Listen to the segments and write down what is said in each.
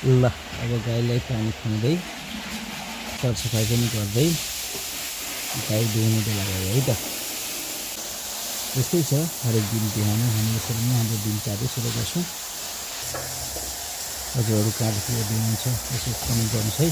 ल अब गाईलाई पानी खुवाउँदै सरसफाइ पनि गर्दै गाई दुहुनु बेला गयो है त। यस्तै छ हरेक दिन बिहान हामी यसरी नै हाम्रो दिनचर्या सुरु गर्छौँ। हजुरहरू कहाँदेखि दिनुहुन्छ यसो कमेन्ट गर्नुहोस् है।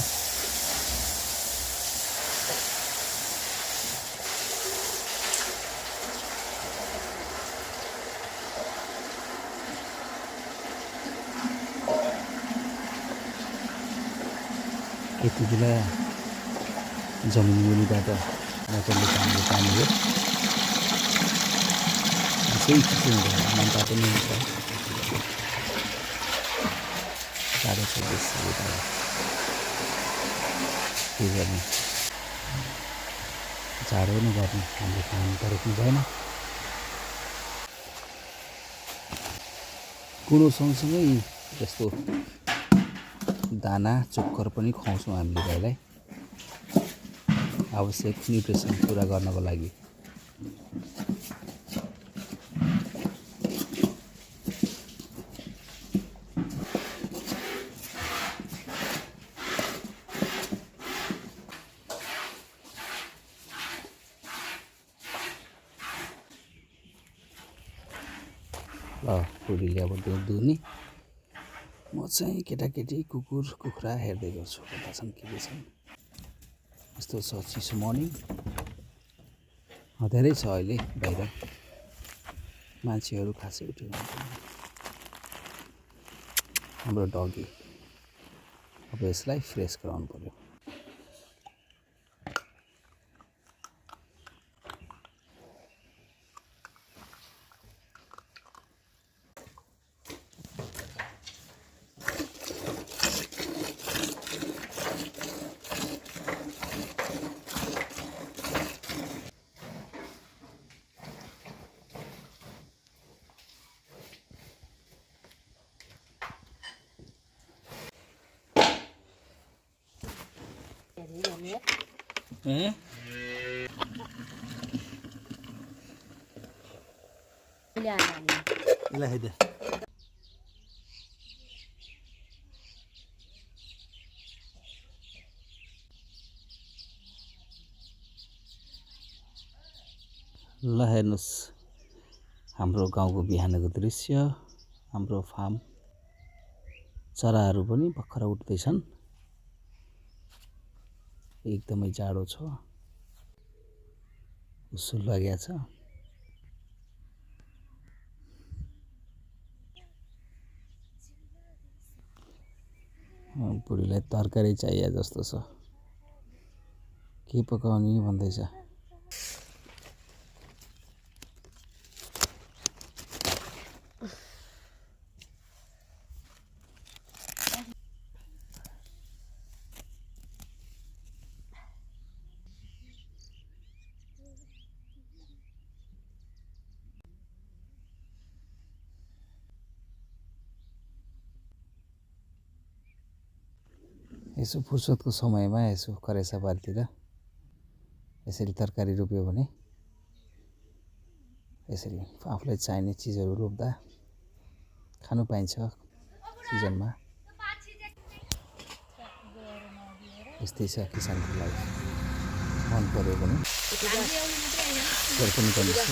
यति बेला जमिन मुनिबाट मोटरले पानीले पानी हो केही चिसो हुँदैन मनता पनि हुन्छ साह्रो छ बेसी यता के गर्ने जाडो नै गर्ने हामीले काम त रोक्नु भएन। कुनो सँगसँगै यस्तो दाना चोक्कर पनि खुवाउँछौँ हामीले गाईलाई आवश्यक न्युट्रिसन पुरा गर्नको लागि। ल बुढीले अब दुध दुहुने म चाहिँ केटाकेटी कुकुर कुखुरा हेर्दै गर्छु कता छन् के छन्। यस्तो छ चिसो मर्निङ धेरै छ अहिले बाहिर मान्छेहरू खासै उठ्यो हाम्रो डगी। अब यसलाई फ्रेस गराउनु पर्यो। ल हेर्नुहोस् हाम्रो गाउँको बिहानको दृश्य। हाम्रो फार्म चराहरू पनि भर्खर उठ्दैछन्। एकदमै जाडो छ उसो लागेको छ। बुढीलाई तरकारी चाहिए जस्तो छ के पकाउने भन्दैछ। यसो फुर्सदको समयमा यसो करेसा बारीतिर यसरी तरकारी रोप्यो भने यसरी आफूलाई चाहिने चिजहरू रोप्दा खानु पाइन्छ सिजनमा। यस्तै छ किसानको लागि मन पर्यो भने शेयर पनि गर्नुहोस्।